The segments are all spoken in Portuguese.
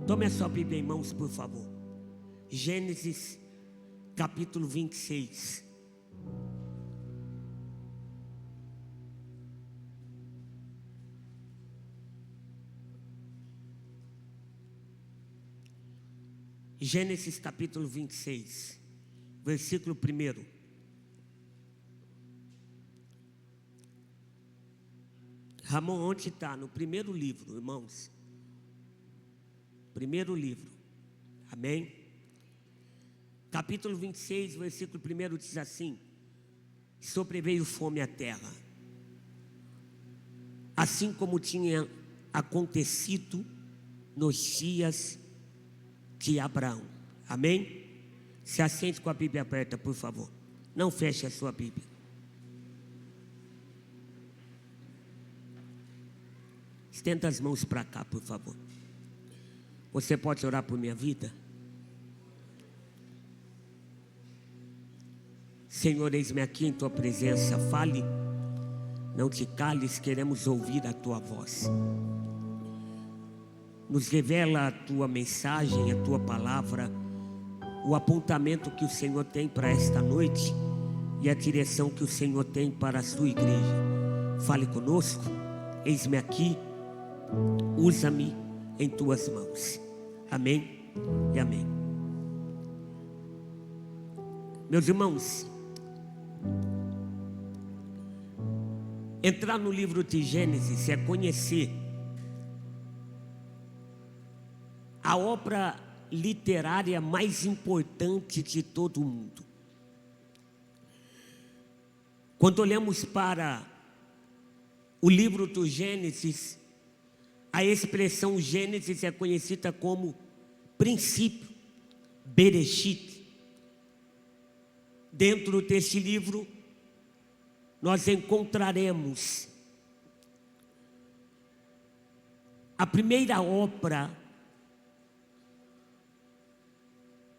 Tome a sua Bíblia em mãos, por favor. Gênesis, capítulo 26. Gênesis, capítulo 26, versículo 1. Ramon, onde está? No primeiro livro, irmãos. Primeiro livro. Amém? Capítulo 26, versículo 1 diz assim: sobreveio fome à terra, assim como tinha acontecido nos dias de Abraão. Amém? Se assente com a Bíblia aberta, por favor. Não feche a sua Bíblia. Estenda as mãos para cá, por favor. Você pode orar por minha vida? Senhor, eis-me aqui em tua presença. Fale, não te cales, queremos ouvir a tua voz. Nos revela a tua mensagem, a tua palavra, o apontamento que o Senhor tem para esta noite e a direção que o Senhor tem para a sua igreja. Fale conosco, eis-me aqui, usa-me em tuas mãos. Amém e amém. Meus irmãos, entrar no livro de Gênesis é conhecer a obra literária mais importante de todo o mundo. Quando olhamos para o livro do Gênesis, a expressão Gênesis é conhecida como princípio, Bereshit. Dentro deste livro, nós encontraremos a primeira obra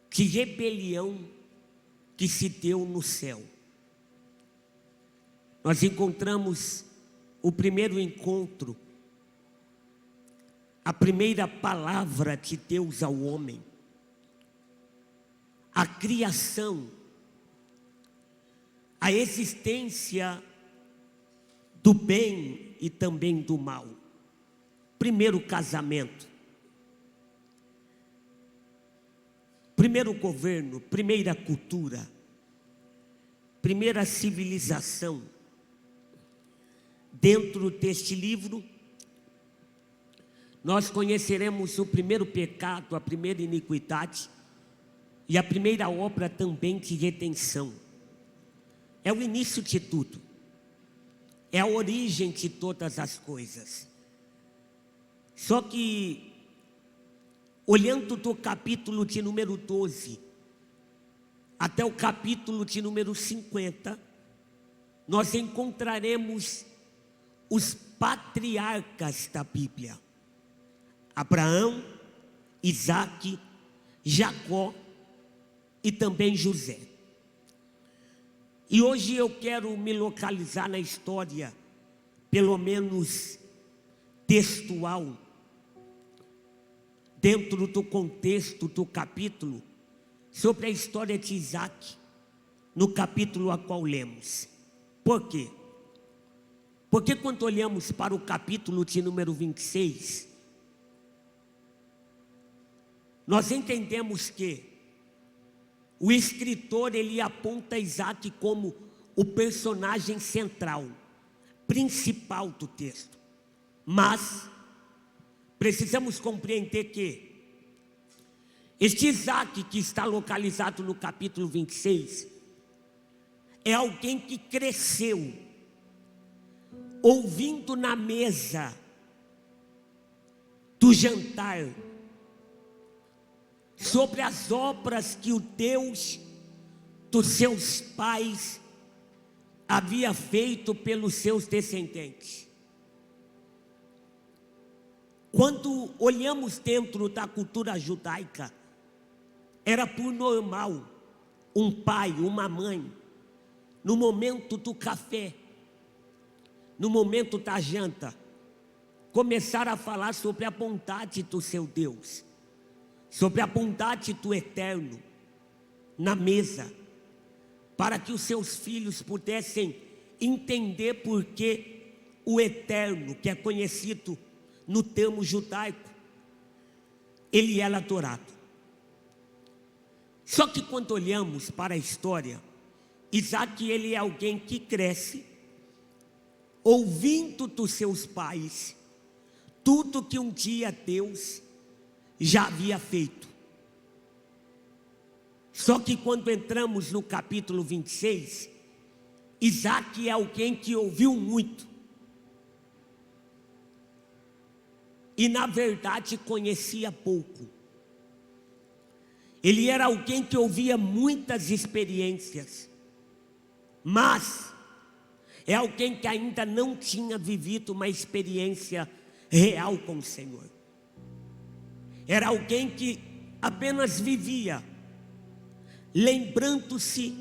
de rebelião que se deu no céu. Nós encontramos o primeiro encontro, a primeira palavra de Deus ao homem, a criação, a existência do bem e também do mal. Primeiro casamento, primeiro governo, primeira cultura, primeira civilização. Dentro deste livro, nós conheceremos o primeiro pecado, a primeira iniquidade e a primeira obra também de redenção. É o início de tudo, é a origem de todas as coisas. Só que, olhando do capítulo de número 12 até o capítulo de número 50, nós encontraremos os patriarcas da Bíblia: Abraão, Isaque, Jacó e também José. E hoje eu quero me localizar na história, pelo menos textual, dentro do contexto do capítulo, sobre a história de Isaque, no capítulo a qual lemos. Por quê? Porque quando olhamos para o capítulo de número 26, nós entendemos que o escritor, ele aponta Isaque como o personagem central, principal do texto. Mas precisamos compreender que este Isaque que está localizado no capítulo 26 é alguém que cresceu ouvindo na mesa do jantar sobre as obras que o Deus dos seus pais havia feito pelos seus descendentes. Quando olhamos dentro da cultura judaica, era por normal um pai, uma mãe, no momento do café, no momento da janta, começar a falar sobre a bondade do seu Deus, sobre a bondade do Eterno na mesa, para que os seus filhos pudessem entender por que o Eterno, que é conhecido no termo judaico, ele era adorado. Só que quando olhamos para a história, Isaac, ele é alguém que cresce ouvindo dos seus pais tudo que um dia Deus já havia feito. Só que quando entramos no capítulo 26, Isaac é alguém que ouviu muito e na verdade conhecia pouco. Ele era alguém que ouvia muitas experiências, mas é alguém que ainda não tinha vivido uma experiência real com o Senhor. Era alguém que apenas vivia lembrando-se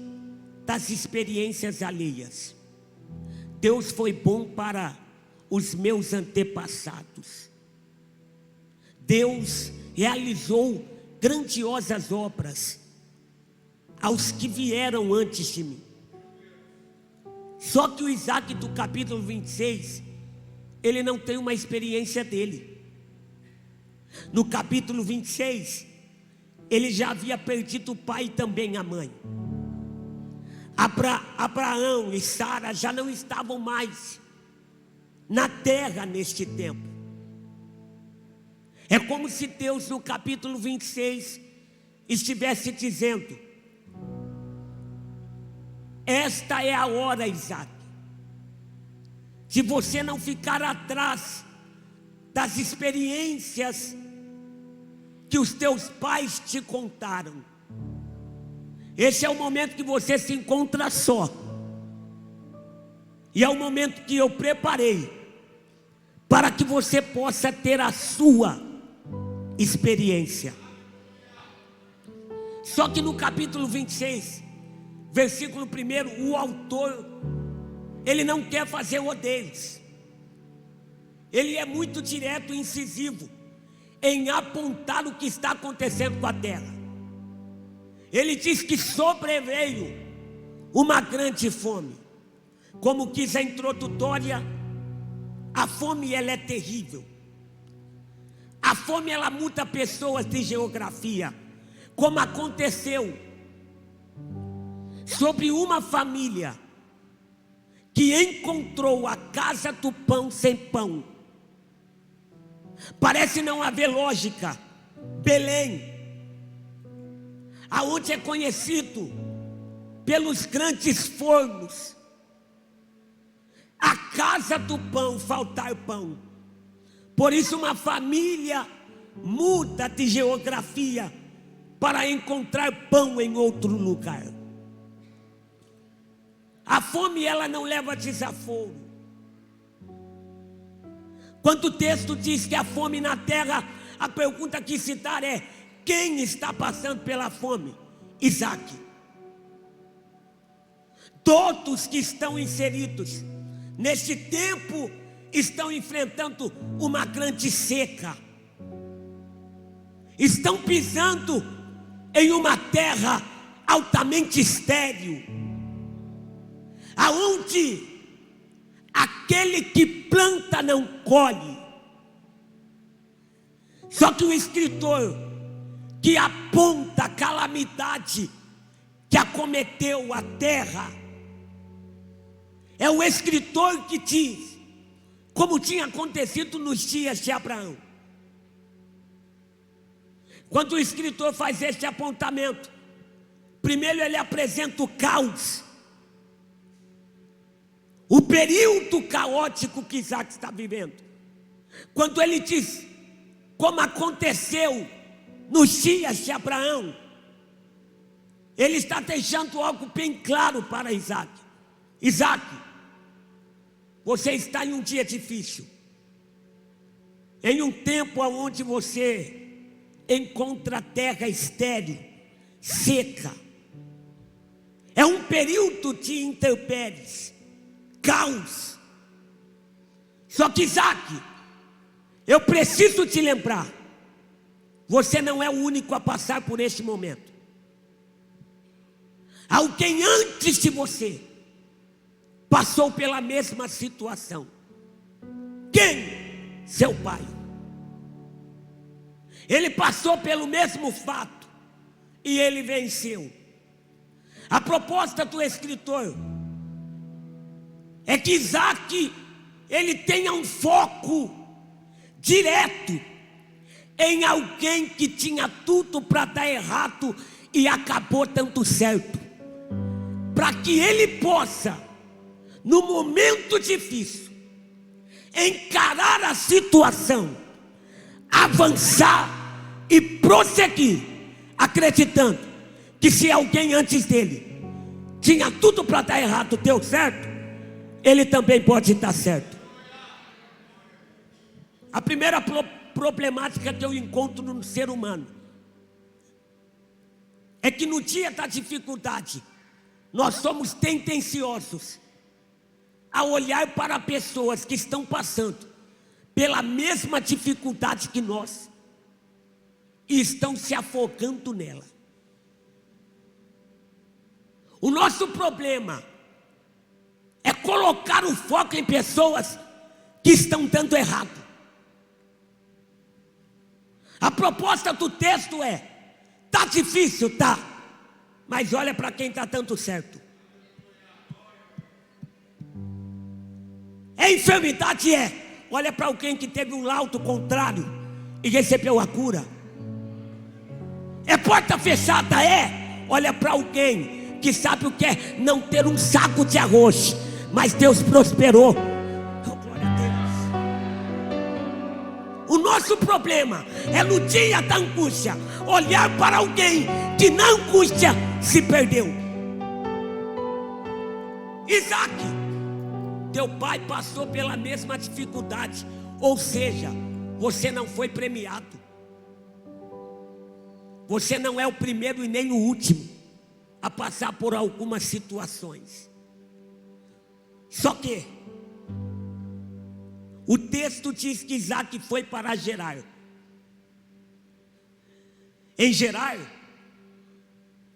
das experiências alheias. Deus foi bom para os meus antepassados. Deus realizou grandiosas obras aos que vieram antes de mim. Só que o Isaac do capítulo 26, ele não tem uma experiência dele. No capítulo 26, ele já havia perdido o pai e também a mãe. Abraão e Sara já não estavam mais na terra neste tempo. É como se Deus no capítulo 26 estivesse dizendo: esta é a hora, Isaac, se você não ficar atrás das experiências que os teus pais te contaram. Esse é o momento que você se encontra só. E é o momento que eu preparei para que você possa ter a sua experiência. Só que no capítulo 26, versículo 1, o autor, ele não quer fazer rodeios. Ele é muito direto e incisivo em apontar o que está acontecendo com a terra. Ele diz que sobreveio uma grande fome. Como diz a introdutória, a fome ela é terrível. A fome ela muda pessoas de geografia, como aconteceu sobre uma família que encontrou a casa do pão sem pão. Parece não haver lógica. Belém, aonde é conhecido pelos grandes fornos, a casa do pão, faltar pão. Por isso uma família muda de geografia para encontrar pão em outro lugar. A fome ela não leva desaforo. Quando o texto diz que a fome na terra, a pergunta que se dá é: quem está passando pela fome? Isaac. Todos que estão inseridos neste tempo estão enfrentando uma grande seca. Estão pisando em uma terra altamente estéril, aonde aquele que planta não colhe. Só que o escritor que aponta a calamidade que acometeu a terra é o escritor que diz como tinha acontecido nos dias de Abraão. Quando o escritor faz este apontamento, primeiro ele apresenta o caos, o período caótico que Isaac está vivendo. Quando ele diz como aconteceu nos dias de Abraão, ele está deixando algo bem claro para Isaac. Isaac, você está em um dia difícil, em um tempo onde você encontra a terra estéril, seca. É um período de intempéries, caos. Só que Isaac, eu preciso te lembrar Você não é o único a passar por este momento. Alguém antes de você passou pela mesma situação. Quem? Seu pai. Ele passou pelo mesmo fato e ele venceu. A proposta do escritor é que Isaac, ele tenha um foco direto em alguém que tinha tudo para dar errado e acabou dando certo, para que ele possa, no momento difícil, encarar a situação, avançar e prosseguir, acreditando que se alguém antes dele tinha tudo para dar errado, deu certo, ele também pode dar certo. A primeira problemática que eu encontro no ser humano é que no dia da dificuldade nós somos tendenciosos a olhar para pessoas que estão passando pela mesma dificuldade que nós e estão se afogando nela. O nosso problema é colocar o foco em pessoas que estão dando errado. A proposta do texto é: tá difícil, tá, mas olha para quem está dando certo. É enfermidade, olha para alguém que teve um laudo contrário e recebeu a cura. É porta fechada, olha para alguém que sabe o que é não ter um saco de arroz, mas Deus prosperou. Oh, glória a Deus. O nosso problema é no dia da angústia olhar para alguém que na angústia se perdeu. Isaac, teu pai passou pela mesma dificuldade, ou seja, você não foi premiado. Você não é o primeiro e nem o último a passar por algumas situações. Só que o texto diz que Isaac foi para Gerar. Em Gerar,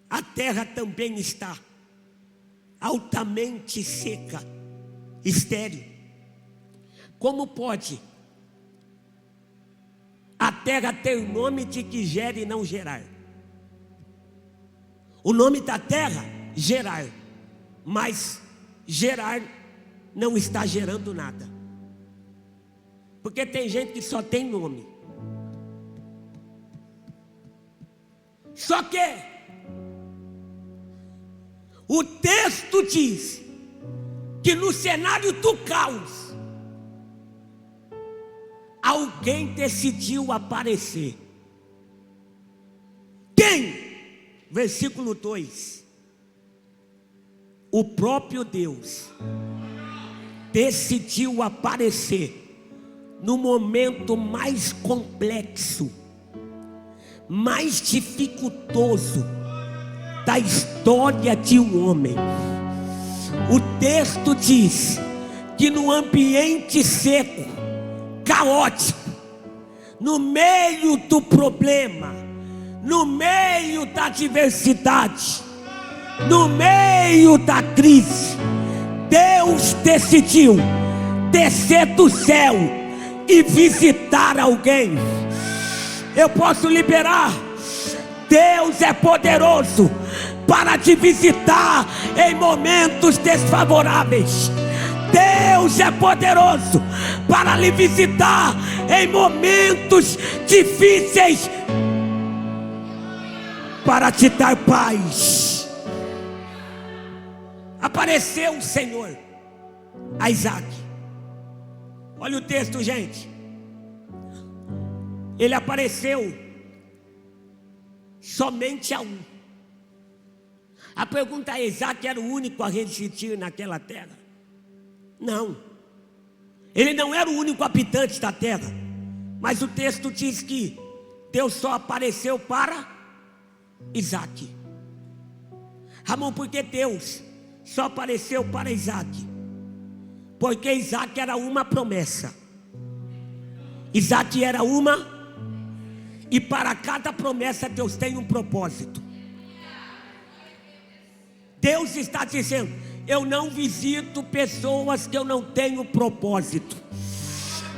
a terra também está altamente seca, estéril. Como pode a terra ter o nome de que gera e não gerar? O nome da terra, Gerar, mas Gerar não está gerando nada. Porque tem gente que só tem nome. Só que o texto diz que no cenário do caos, alguém decidiu aparecer. Quem? Versículo 2: o próprio Deus decidiu aparecer no momento mais complexo, mais dificultoso da história de um homem. O texto diz que no ambiente seco, caótico, no meio do problema, no meio da adversidade, no meio da crise, Deus decidiu descer do céu e visitar alguém. Eu posso liberar. Deus é poderoso para te visitar em momentos desfavoráveis. Deus é poderoso para lhe visitar em momentos difíceis, para te dar paz. Apareceu o Senhor a Isaac. Olha o texto, gente. Ele apareceu somente a um. A pergunta é: Isaac era o único a resistir naquela terra? Não. Ele não era o único habitante da terra. Mas o texto diz que Deus só apareceu para Isaac. Ramon, por que Deus só apareceu para Isaac? Porque Isaac era uma promessa. Isaac era uma. E para cada promessa Deus tem um propósito. Deus está dizendo: eu não visito pessoas que eu não tenho propósito.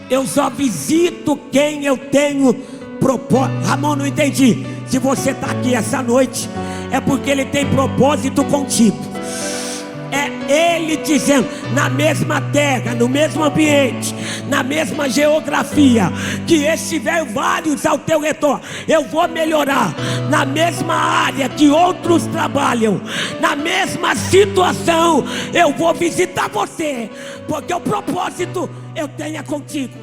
Eu só visito quem eu tenho propósito. Ramon, não entendi. Se você está aqui essa noite, é porque Ele tem propósito contigo. É Ele dizendo, na mesma terra, no mesmo ambiente, na mesma geografia, que estiver vários ao teu redor, eu vou melhorar. Na mesma área que outros trabalham, na mesma situação, eu vou visitar você, porque o propósito eu tenho é contigo.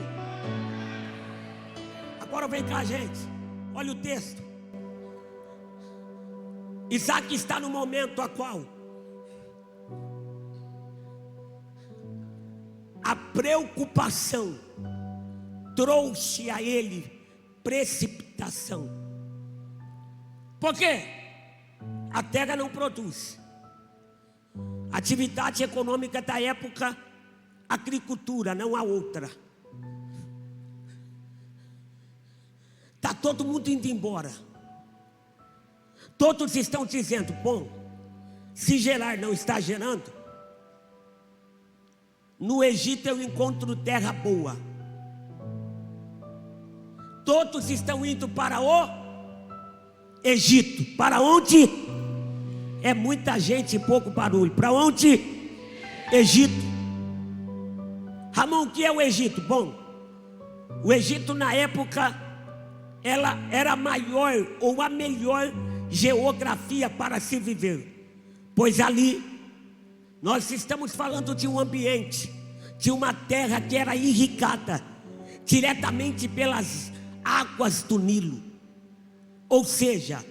Agora vem cá, gente. Olha o texto. Isaac está no momento a qual a preocupação trouxe a ele precipitação. Por quê? A terra não produz. A atividade econômica da época, agricultura, não há outra. Está todo mundo indo embora. Todos estão dizendo: bom, se Gerar não está gerando, no Egito eu encontro terra boa. Todos estão indo para o Egito. Para onde? É muita gente e pouco barulho. Para onde? Egito. Ramon, o que é o Egito? Bom, o Egito na época, ela era a maior ou a melhor geografia para se viver. Pois ali nós estamos falando de um ambiente, de uma terra que era irrigada diretamente pelas águas do Nilo. Ou seja,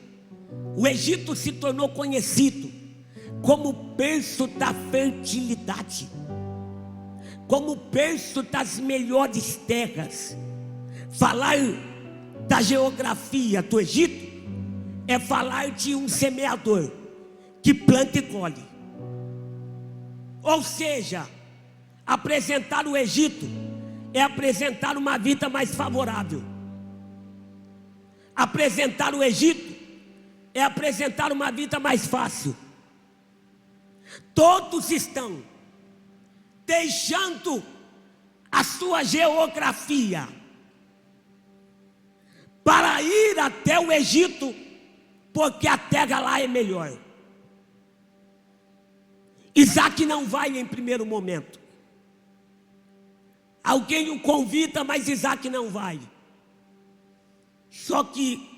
o Egito se tornou conhecido como o berço da fertilidade, como o berço das melhores terras. Falar da geografia do Egito é falar de um semeador que planta e colhe. Ou seja, apresentar o Egito é apresentar uma vida mais favorável. Apresentar o Egito é apresentar uma vida mais fácil. Todos estão deixando a sua geografia para ir até o Egito, porque a terra lá é melhor. Isaac não vai em primeiro momento. Alguém o convida, mas Isaac não vai. Só que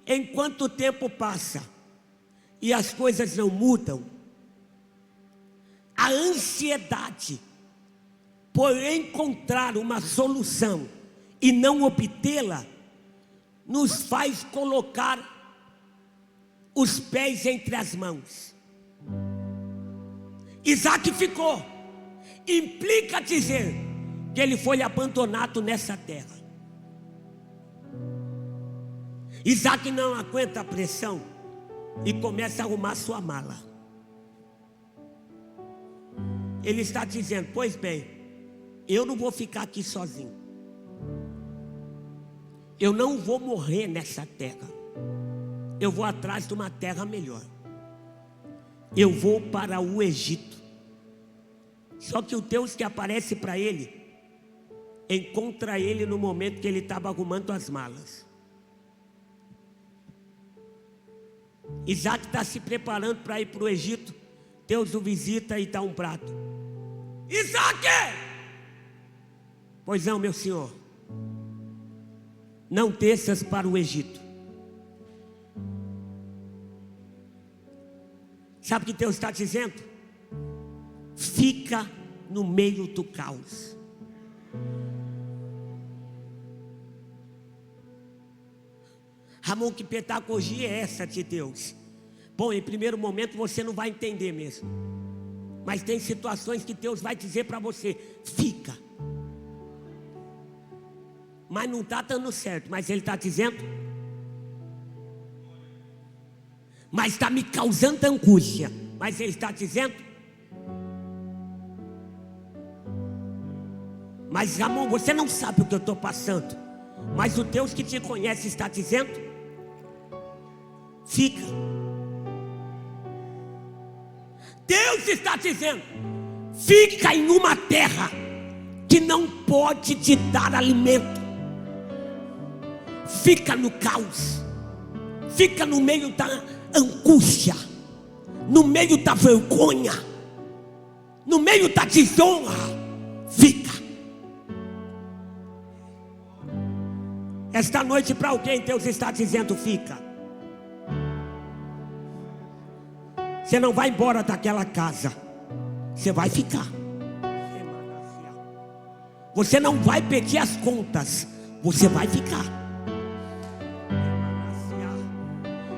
enquanto o tempo passa e as coisas não mudam, a ansiedade por encontrar uma solução e não obtê-la nos faz colocar os pés entre as mãos. Isaac ficou. Implica dizer que ele foi abandonado nessa terra. Isaac não aguenta a pressão e começa a arrumar sua mala. Ele está dizendo: pois bem, eu não vou ficar aqui sozinho. Eu não vou morrer nessa terra. Eu vou atrás de uma terra melhor. Eu vou para o Egito. Só que o Deus que aparece para ele, encontra ele no momento que ele estava arrumando as malas. Isaac está se preparando para ir para o Egito. Deus o visita e dá um prato. Isaac! Pois não, meu senhor. Não desças para o Egito. Sabe o que Deus está dizendo? Fica no meio do caos. Ramon, que pedagogia é essa de Deus? Bom, em primeiro momento você não vai entender mesmo. Mas tem situações que Deus vai dizer para você: fica. Mas não está dando certo. Mas Ele está dizendo: mas está me causando angústia. Mas Ele está dizendo: mas Ramon, você não sabe o que eu estou passando. Mas o Deus que te conhece está dizendo: fica. Deus está dizendo: fica em uma terra que não pode te dar alimento. Fica no caos. Fica no meio da angústia, no meio da vergonha, no meio da desonra. Fica. Esta noite, para alguém, Deus está dizendo: fica. Você não vai embora daquela casa, você vai ficar. Você não vai pedir as contas, você vai ficar.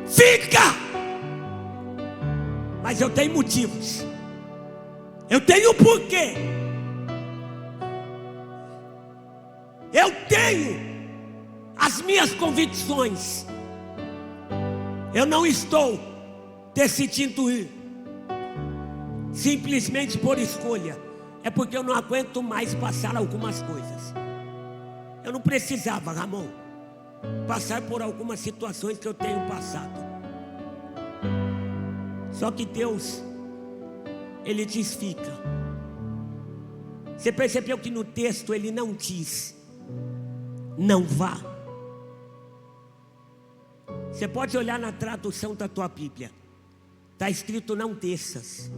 Fica! Mas eu tenho motivos, eu tenho porquê, eu tenho as minhas convicções. Eu não estou decidindo ir simplesmente por escolha. É porque eu não aguento mais passar algumas coisas. Eu não precisava, Ramon, passar por algumas situações que eu tenho passado. Só que Deus, Ele diz: fica. Você percebeu que no texto Ele não diz: não vá. Você pode olhar na tradução da tua Bíblia, está escrito: não desças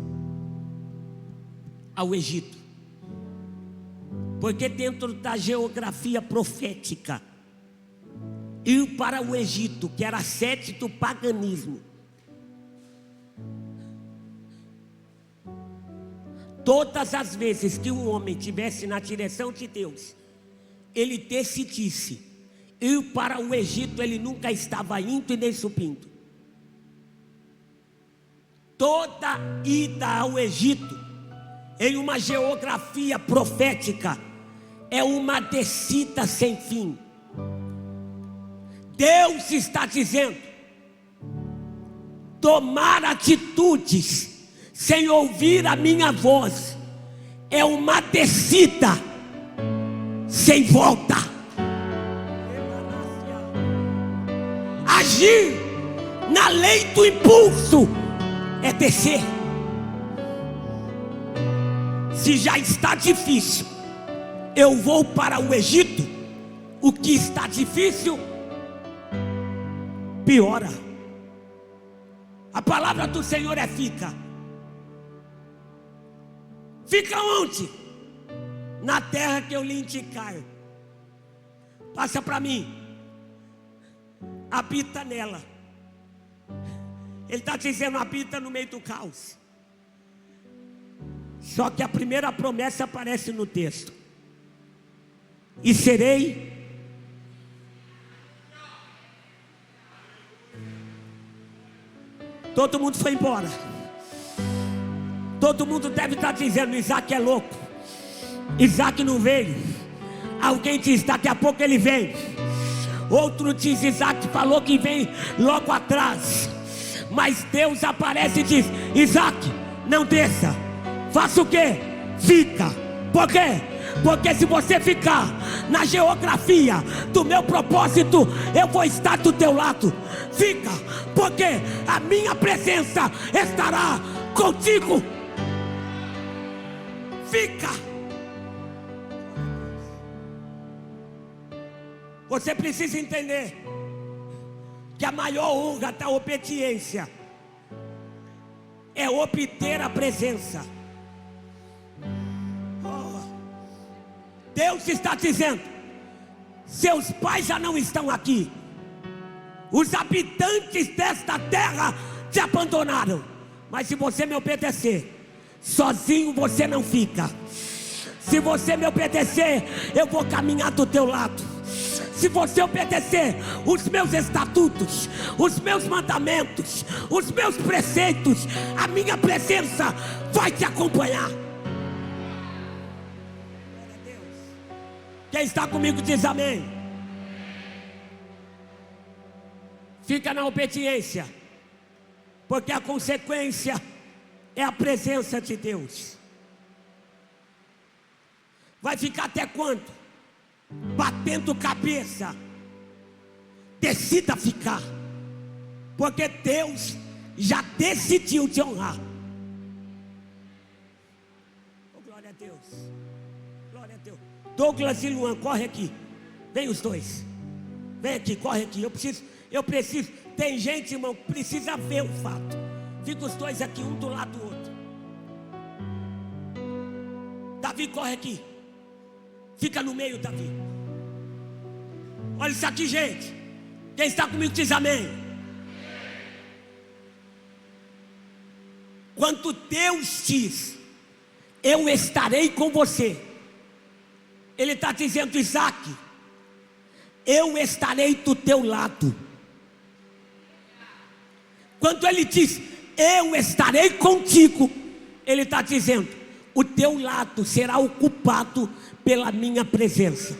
ao Egito. Porque dentro da geografia profética, ir para o Egito, que era a sede do paganismo, todas as vezes que um homem estivesse na direção de Deus, ele decidisse ir para o Egito, ele nunca estava indo e nem subindo. Toda ida ao Egito, em uma geografia profética, é uma descida sem fim. Deus está dizendo: tomar atitudes sem ouvir a minha voz é uma descida sem volta. Agir na lei do impulso é descer. Se já está difícil, eu vou para o Egito, o que está difícil piora. A palavra do Senhor é: fica. Fica onde? Na terra que eu lhe indicar. Passa para mim. Habita nela. Ele está dizendo: habita no meio do caos. Só que a primeira promessa aparece no texto: e serei. Todo mundo foi embora. Todo mundo deve estar dizendo: Isaac é louco, Isaac não veio. Alguém diz: daqui a pouco ele vem. Outro diz: Isaac falou que vem logo atrás. Mas Deus aparece e diz: Isaac, não desça. Faça o quê? Fica. Por quê? Porque se você ficar na geografia do meu propósito, eu vou estar do teu lado. Fica, porque a minha presença estará contigo. Fica. Você precisa entender que a maior honra da obediência é obter a presença. Deus está dizendo: seus pais já não estão aqui, os habitantes desta terra te abandonaram, mas se você me obedecer, sozinho você não fica. Se você me obedecer, eu vou caminhar do teu lado. Se você obedecer os meus estatutos, os meus mandamentos, os meus preceitos, a minha presença vai te acompanhar. Quem está comigo diz amém. Fica na obediência, porque a consequência é a presença de Deus. Vai ficar até quando? Batendo cabeça decida ficar, porque Deus já decidiu te honrar. Oh, glória a Deus, glória a Deus. Douglas e Luan, corre aqui, vem os dois, vem aqui, corre aqui, eu preciso, tem gente, irmão, que precisa ver o fato. Fica os dois aqui, um do lado do outro. Davi, corre aqui, fica no meio, Davi. Olha isso aqui, gente. Quem está comigo diz amém. Quando Deus diz, eu estarei com você, Ele está dizendo, Isaac, eu estarei do teu lado. Quando Ele diz, eu estarei contigo, Ele está dizendo, o teu lado será ocupado pela minha presença.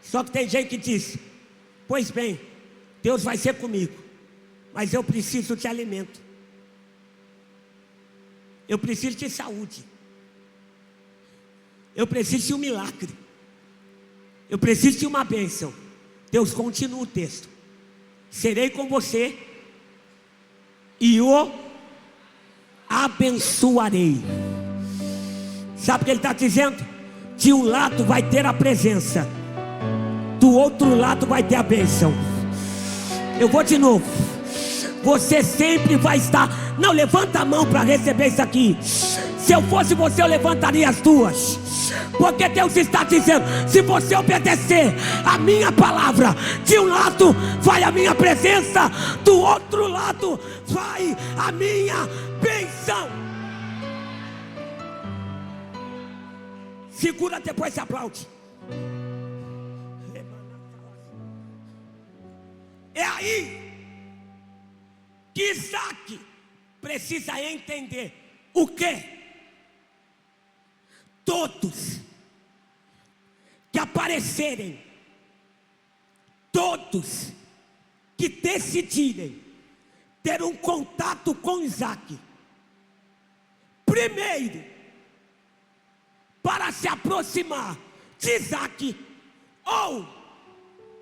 Só que tem gente que diz, pois bem, Deus vai ser comigo, mas eu preciso de alimento, eu preciso de saúde, eu preciso de um milagre, eu preciso de uma bênção. Deus continua o texto, serei com você e o abençoarei. Sabe o que Ele está dizendo? De um lado vai ter a presença, do outro lado vai ter a bênção. Eu vou de novo. Você sempre vai estar. Não, levanta a mão para receber isso aqui. Se eu fosse você, eu levantaria as duas, porque Deus está dizendo, se você obedecer a minha palavra, de um lado vai a minha presença, do outro lado vai a minha bênção. Segura, depois se aplaude. É aí que Isaac precisa entender o que? Todos que aparecerem, todos que decidirem ter um contato com Isaac, primeiro, para se aproximar de Isaac, ou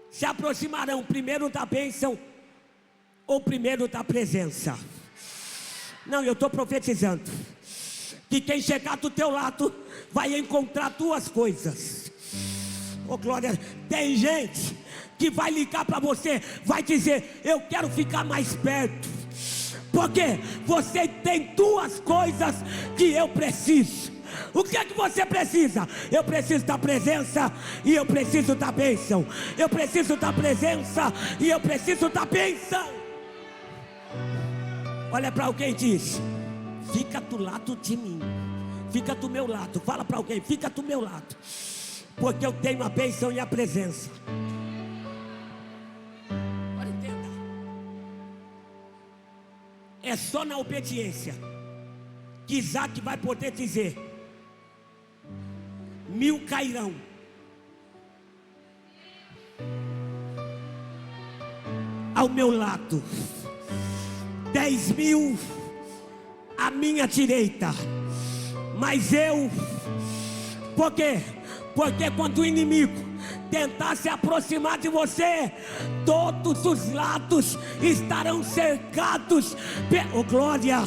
se aproximarão primeiro da bênção ou primeiro da presença. Não, eu estou profetizando que quem chegar do teu lado vai encontrar duas coisas. Oh glória, tem gente que vai ligar para você, vai dizer, eu quero ficar mais perto, porque você tem duas coisas que eu preciso. O que é que você precisa? Eu preciso da presença e eu preciso da bênção. Eu preciso da presença e eu preciso da bênção. Olha para alguém e diz, fica do lado de mim, fica do meu lado. Fala para alguém, fica do meu lado, porque eu tenho a bênção e a presença. Agora entenda, é só na obediência que Isaac vai poder dizer, 1000 cairão, ao meu lado, 10.000 à minha direita, mas eu, por quê? Porque quando o inimigo tentar se aproximar de você, todos os lados estarão cercados, oh glória,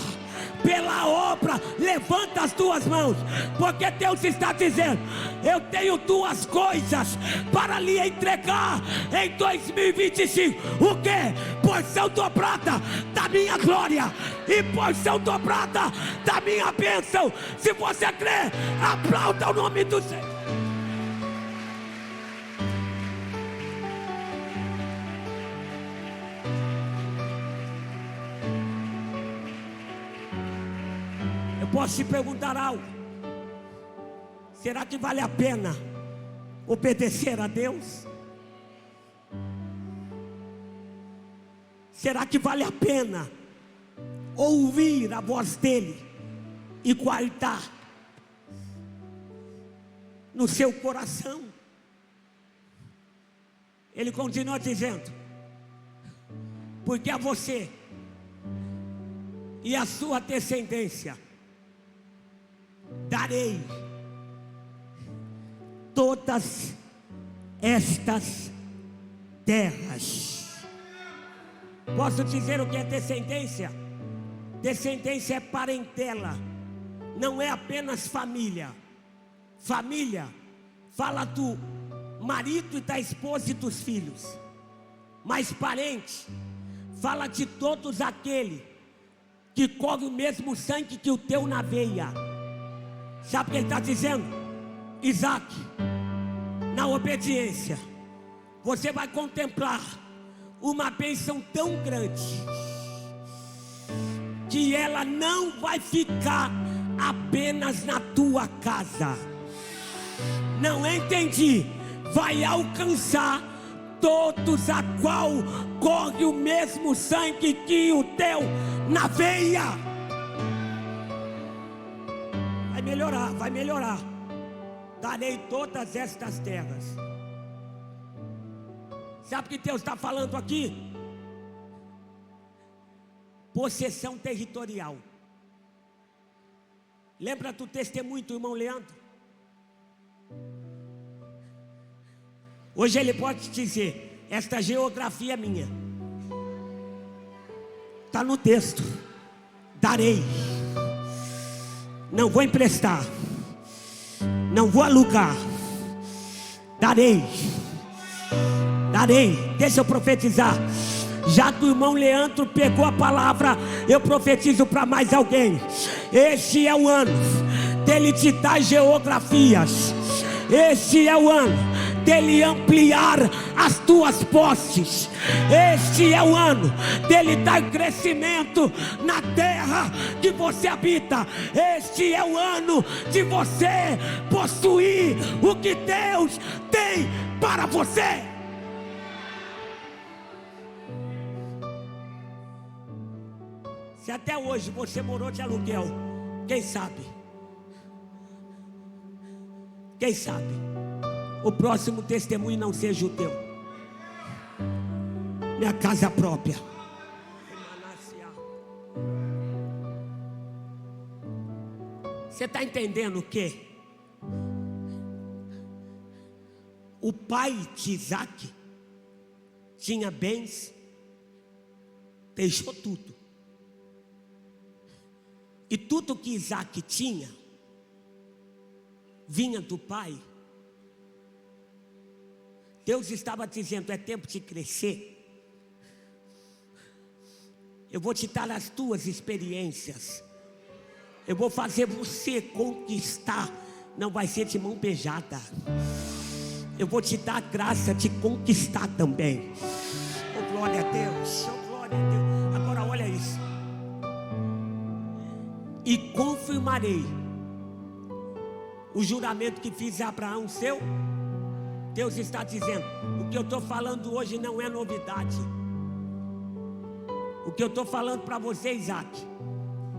pela obra. Levanta as tuas mãos, porque Deus está dizendo, eu tenho duas coisas para lhe entregar em 2025. O que? Porção dobrada da minha glória e porção dobrada da minha bênção. Se você crê, aplauda o nome do Senhor. Posso te perguntar algo? Será que vale a pena obedecer a Deus? Será que vale a pena ouvir a voz dele e guardar no seu coração? Ele continua dizendo, porque a você e a sua descendência darei todas estas terras. Posso dizer o que é descendência? Descendência é parentela, não é apenas família. Família fala do marido e da esposa e dos filhos, mas parente fala de todos aqueles que correm o mesmo sangue que o teu na veia. Sabe o que ele está dizendo? Isaac, na obediência, você vai contemplar uma bênção tão grande que ela não vai ficar apenas na tua casa. Não entendi. Vai alcançar todos a qual corre o mesmo sangue que o teu na veia. Vai melhorar, vai melhorar. Darei todas estas terras. Sabe o que Deus está falando aqui? Possessão territorial. Lembra do testemunho do irmão Leandro? Hoje ele pode te dizer: esta geografia é minha. Está no texto. Darei. Não vou emprestar. Não vou alugar. Darei. Darei. Deixa eu profetizar. Já que o irmão Leandro pegou a palavra, eu profetizo para mais alguém. Este é o ano dele te dar geografias. Este é o ano dele ampliar as tuas posses. Este é o ano dele dar crescimento na terra que você habita. Este é o ano de você possuir o que Deus tem para você. Se até hoje você morou de aluguel, quem sabe? Quem sabe o próximo testemunho não seja o teu. Minha casa própria. Você está entendendo o quê? O pai de Isaac tinha bens, deixou tudo. E tudo que Isaac tinha vinha do pai. Deus estava dizendo: é tempo de crescer. Eu vou te dar as tuas experiências. Eu vou fazer você conquistar. Não vai ser de mão beijada. Eu vou te dar a graça de conquistar também. Oh, glória a Deus. Oh, glória a Deus. Agora olha isso. E confirmarei o juramento que fiz a Abraão seu. Deus está dizendo: o que eu estou falando hoje não é novidade. O que eu estou falando para você, Isaac,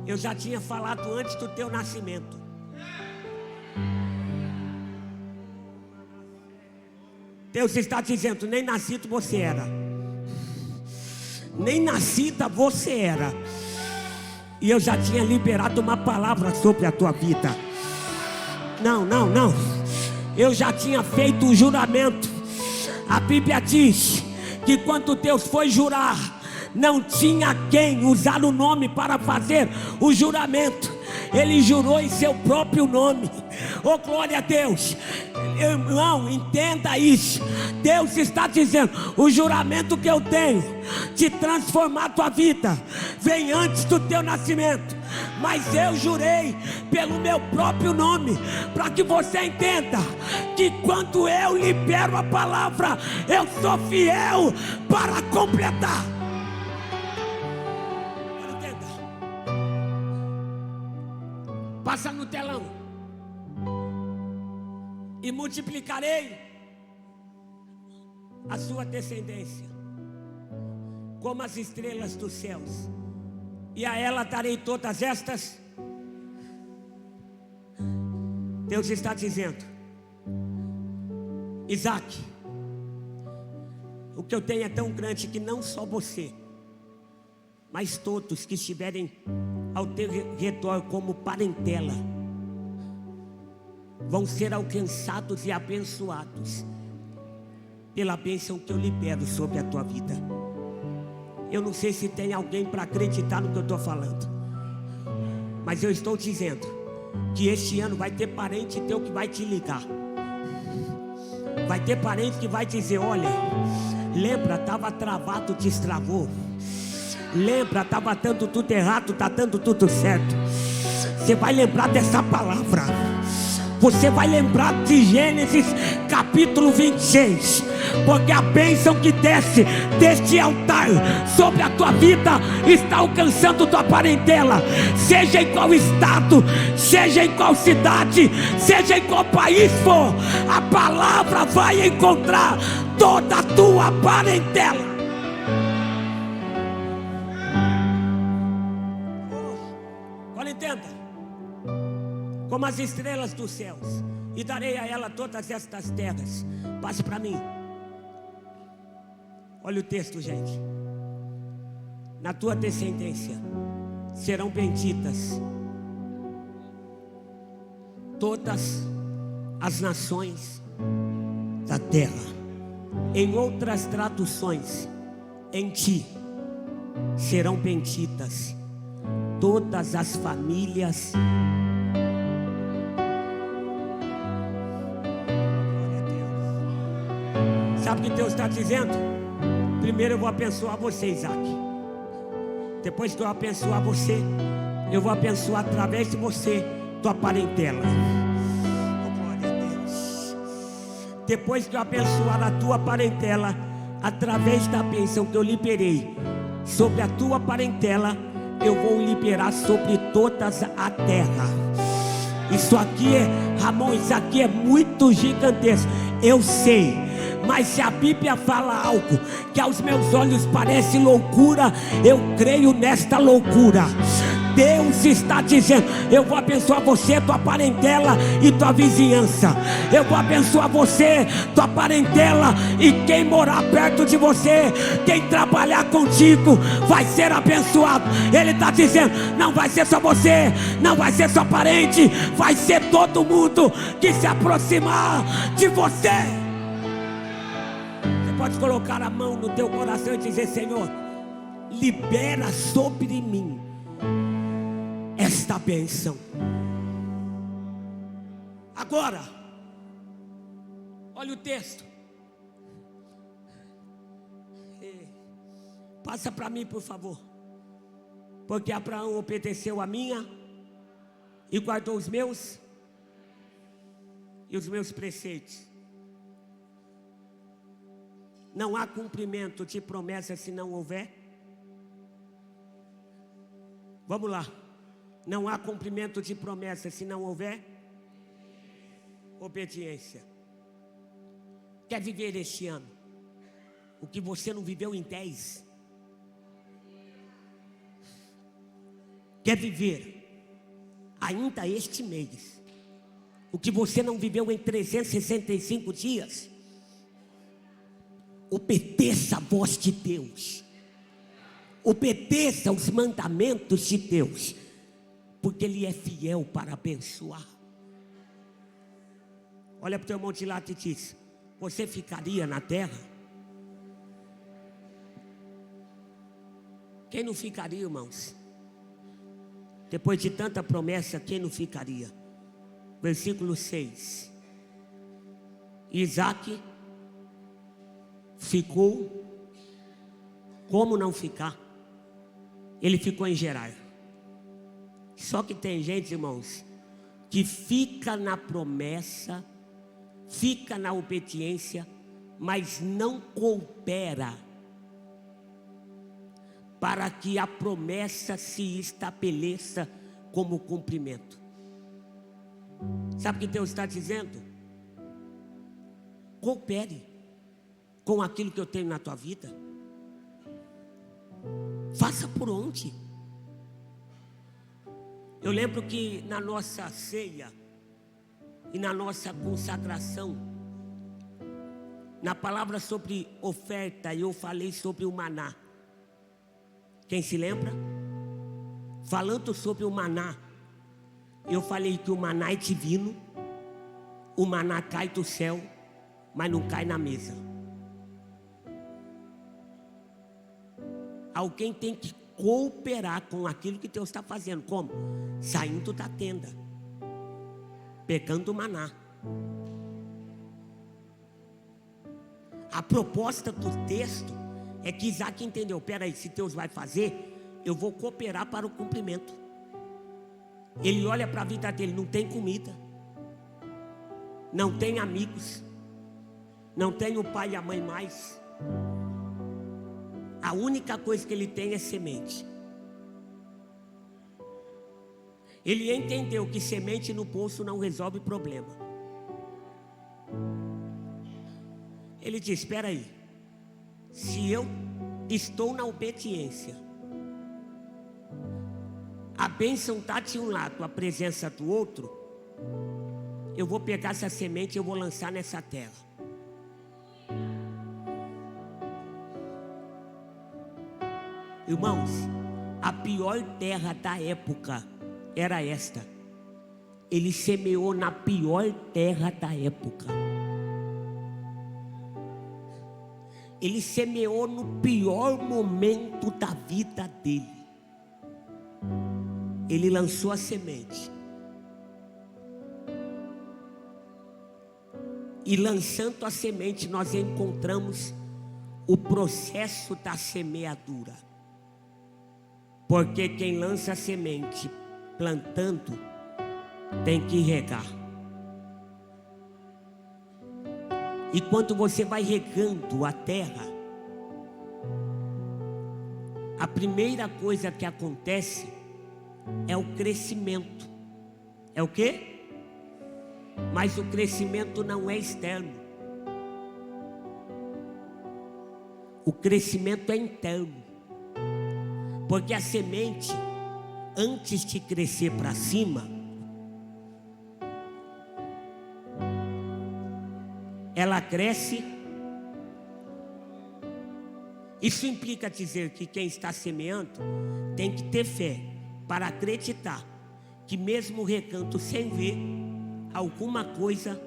eu já tinha falado antes do teu nascimento. Deus está dizendo: nem nascido você era, nem nascida você era, e eu já tinha liberado uma palavra sobre a tua vida. Não. Eu já tinha feito um juramento. A Bíblia diz que quando Deus foi jurar, não tinha quem usar o nome para fazer o juramento. Ele jurou em seu próprio nome. Oh, glória a Deus. Irmão, entenda isso. Deus está dizendo: o juramento que eu tenho de transformar a tua vida vem antes do teu nascimento, mas eu jurei pelo meu próprio nome, para que você entenda que quando eu libero a palavra, eu sou fiel para completar. Entenda. Passa no telão. E multiplicarei a sua descendência como as estrelas dos céus, e a ela darei todas estas. Deus está dizendo: Isaac, o que eu tenho é tão grande que não só você, mas todos que estiverem ao teu redor como parentela vão ser alcançados e abençoados pela bênção que eu libero sobre a tua vida. Eu não sei se tem alguém para acreditar no que eu estou falando, mas eu estou dizendo que este ano vai ter parente teu que vai te ligar. Vai ter parente que vai dizer: olha, lembra, estava travado, destravou. Lembra, estava dando tudo errado, está dando tudo certo. Você vai lembrar dessa palavra. Você vai lembrar de Gênesis capítulo 26. Porque a bênção que desce deste altar sobre a tua vida está alcançando tua parentela. Seja em qual estado, seja em qual cidade, seja em qual país for, a palavra vai encontrar toda a tua parentela. Agora entenda: como as estrelas dos céus, e darei a ela todas estas terras. Passe para mim. Olha o texto, gente. Na tua descendência serão benditas todas as nações da terra. Em outras traduções, em ti serão benditas todas as famílias. Sabe o que Deus está dizendo? Primeiro eu vou abençoar você, Isaac. Depois que eu abençoar você, eu vou abençoar através de você tua parentela. Oh, glória a Deus. Depois que eu abençoar a tua parentela, através da bênção que eu liberei sobre a tua parentela, eu vou liberar sobre toda a terra. Isso aqui Ramon, isso aqui é muito gigantesco. Eu sei. Mas se a Bíblia fala algo que aos meus olhos parece loucura, eu creio nesta loucura. Deus está dizendo: eu vou abençoar você, tua parentela e tua vizinhança. Eu vou abençoar você, tua parentela e quem morar perto de você. Quem trabalhar contigo vai ser abençoado. Ele está dizendo: não vai ser só você, não vai ser só parente, vai ser todo mundo que se aproximar de você. Pode colocar a mão no teu coração e dizer: Senhor, libera sobre mim esta bênção. Agora, olha o texto. Passa para mim, por favor. Porque Abraão obedeceu a minha e guardou os meus preceitos. Não há cumprimento de promessa se não houver. Vamos lá. Não há cumprimento de promessa se não houver obediência. Quer viver este ano o que você não viveu em 10? Quer viver ainda este mês o que você não viveu em 365 dias? Obedeça a voz de Deus. Obedeça os mandamentos de Deus, porque Ele é fiel para abençoar. Olha para o teu irmão de lá e diz: você ficaria na terra? Quem não ficaria, irmãos? Depois de tanta promessa, quem não ficaria? Versículo 6. Isaac ficou. Como não ficar? Ele ficou em Gerar. Só que tem gente, irmãos, que fica na promessa, fica na obediência, mas não coopera para que a promessa se estabeleça como cumprimento. Sabe o que Deus está dizendo? Coopere com aquilo que eu tenho na tua vida. Faça por onde? Eu lembro que na nossa ceia e na nossa consagração, na palavra sobre oferta, eu falei sobre o maná. Quem se lembra? Falando sobre o maná, eu falei que o maná é divino. O maná cai do céu, mas não cai na mesa. Alguém tem que cooperar com aquilo que Deus está fazendo. Como? Saindo da tenda, pegando o maná. A proposta do texto é que Isaac entendeu: peraí, se Deus vai fazer, eu vou cooperar para o cumprimento. Ele olha para a vida dele, não tem comida, não tem amigos, não tem o pai e a mãe mais. A única coisa que ele tem é semente. Ele entendeu que semente no poço não resolve problema. Ele diz: espera aí, se eu estou na obediência, a bênção está de um lado, a presença do outro, eu vou pegar essa semente e eu vou lançar nessa terra. Irmãos, a pior terra da época era esta. Ele semeou na pior terra da época. Ele semeou no pior momento da vida dele. Ele lançou a semente. E lançando a semente, nós encontramos o processo da semeadura. Porque quem lança a semente plantando, tem que regar. E quando você vai regando a terra, a primeira coisa que acontece é o crescimento. É o quê? Mas o crescimento não é externo. O crescimento é interno. Porque a semente, antes de crescer para cima, ela cresce. Isso implica dizer que quem está semeando tem que ter fé para acreditar que mesmo regando sem ver, alguma coisa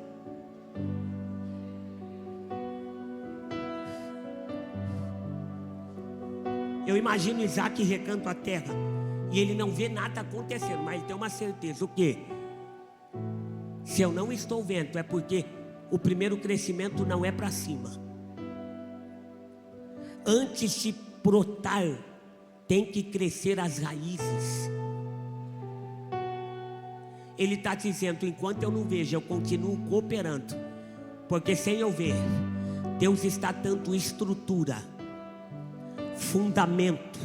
eu imagino Isaac regando a terra e ele não vê nada acontecendo, mas ele tem uma certeza: o quê? Se eu não estou vendo, é porque o primeiro crescimento não é para cima. Antes de brotar, tem que crescer as raízes. Ele está dizendo: enquanto eu não vejo, eu continuo cooperando, porque sem eu ver, Deus está dando estrutura, fundamento,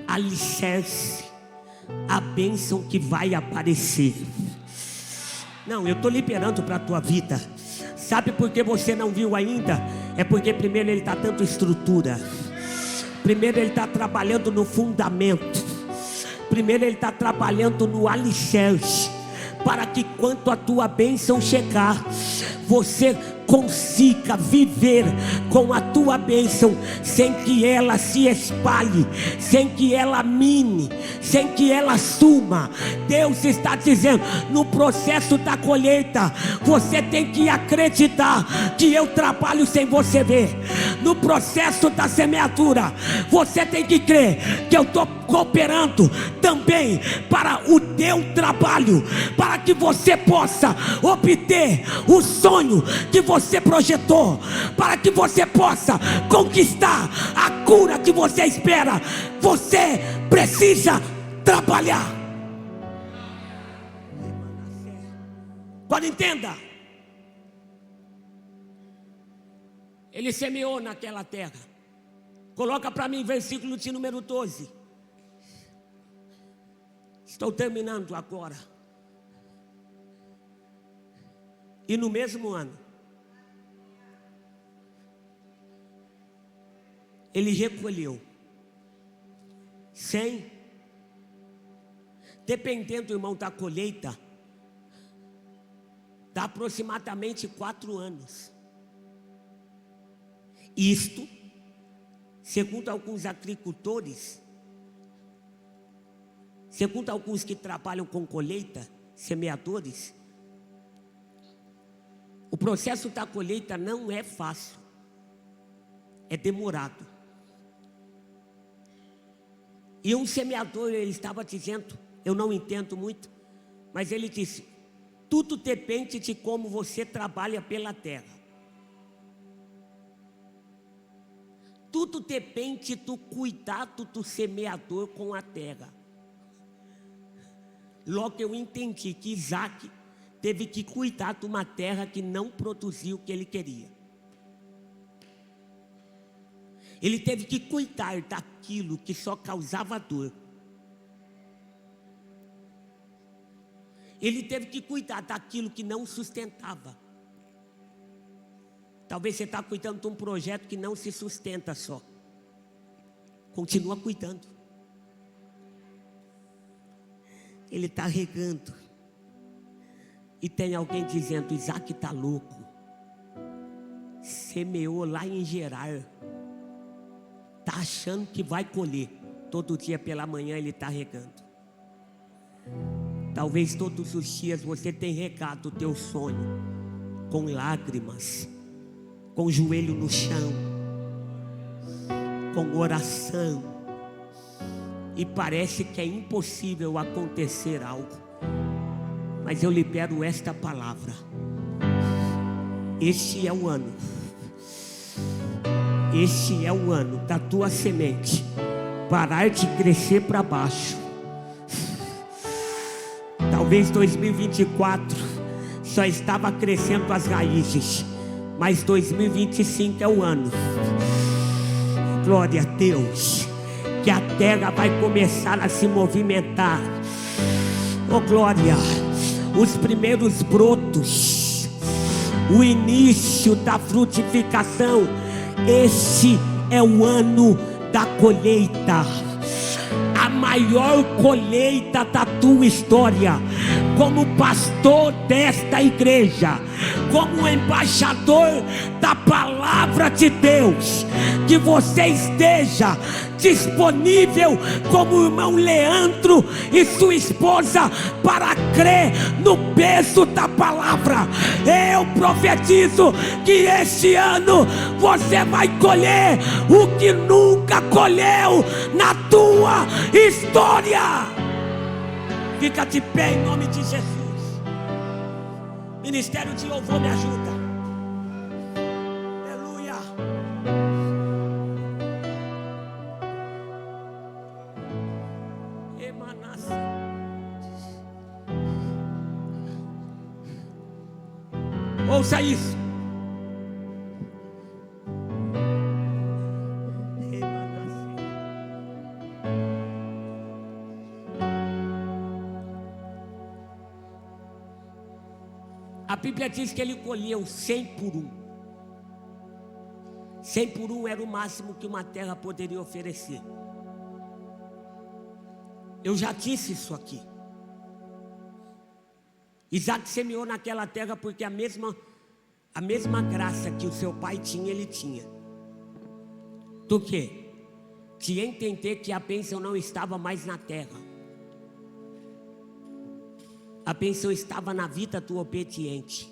alicerce, a bênção que vai aparecer. Não, eu estou liberando para a tua vida. Sabe por que você não viu ainda? É porque primeiro Ele está dando estrutura. Primeiro Ele está trabalhando no fundamento. Primeiro Ele está trabalhando no alicerce, para que quando a tua bênção chegar, você consiga viver com a tua bênção sem que ela se espalhe, sem que ela mine, sem que ela suma. Deus está dizendo: no processo da colheita, você tem que acreditar que eu trabalho sem você ver. No processo da semeadura, você tem que crer que eu estou cooperando também para o teu trabalho, para que você possa obter o sonho que você projetou, para que você possa conquistar a cura que você espera. Você precisa trabalhar. Agora entenda: ele semeou naquela terra. Coloca para mim versículo de número 12. Estou terminando agora. E no mesmo ano, ele recolheu 100, dependendo, irmão, da colheita, dá aproximadamente 4 anos. Isto, segundo alguns agricultores, segundo alguns que trabalham com colheita, semeadores, o processo da colheita não é fácil, é demorado. E um semeador, ele estava dizendo, eu não entendo muito, mas ele disse: tudo depende de como você trabalha pela terra. Tudo depende do cuidado do semeador com a terra. Logo eu entendi que Isaac teve que cuidar de uma terra que não produziu o que ele queria. Ele teve que cuidar daquilo que só causava dor. Ele teve que cuidar daquilo que não sustentava. Talvez você está cuidando de um projeto que não se sustenta só. Continua cuidando. Ele está regando. E tem alguém dizendo: Isaac está louco. Semeou lá em Gerar. Está achando que vai colher. Todo dia pela manhã ele está regando. Talvez todos os dias você tenha regado o teu sonho com lágrimas, com o joelho no chão, com oração, e parece que é impossível acontecer algo. Mas eu libero esta palavra: este é o ano. Este é o ano da tua semente parar de crescer para baixo. Talvez 2024 só estava crescendo as raízes, mas 2025 é o ano, glória a Deus, que a terra vai começar a se movimentar. Oh glória, os primeiros brotos, o início da frutificação. Esse é o ano da colheita, a maior colheita da tua história, como pastor desta igreja, como embaixador da palavra de Deus. Que você esteja disponível como o irmão Leandro e sua esposa para crer no peso da palavra. Eu profetizo que este ano você vai colher o que nunca colheu na tua história. Fica de pé em nome de Jesus. Ministério de louvor, me ajuda. Aleluia. Emanasse. Ouça isso. A Bíblia diz que ele colheu 100 por 1. 100 por 1 era o máximo que uma terra poderia oferecer. Eu já disse isso aqui. Isaac semeou naquela terra porque a mesma graça que o seu pai tinha, ele tinha. Do quê? De entender que a bênção não estava mais na terra. A bênção estava na vida do obediente.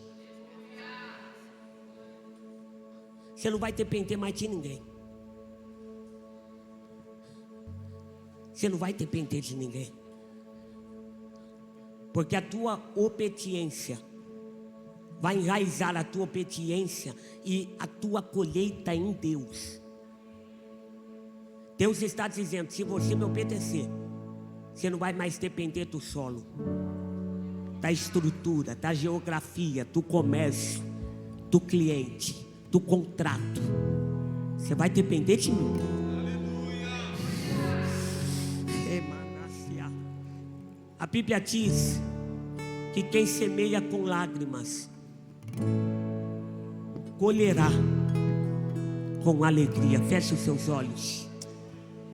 Você não vai depender mais de ninguém. Você não vai depender de ninguém. Porque a tua obediência vai enraizar a tua obediência e a tua colheita em Deus. Deus está dizendo: se você me obedecer, você não vai mais depender do solo, da estrutura, da geografia, do comércio, do cliente, do contrato. Você vai depender de mim. Aleluia. A Bíblia diz que quem semeia com lágrimas colherá com alegria. Feche os seus olhos.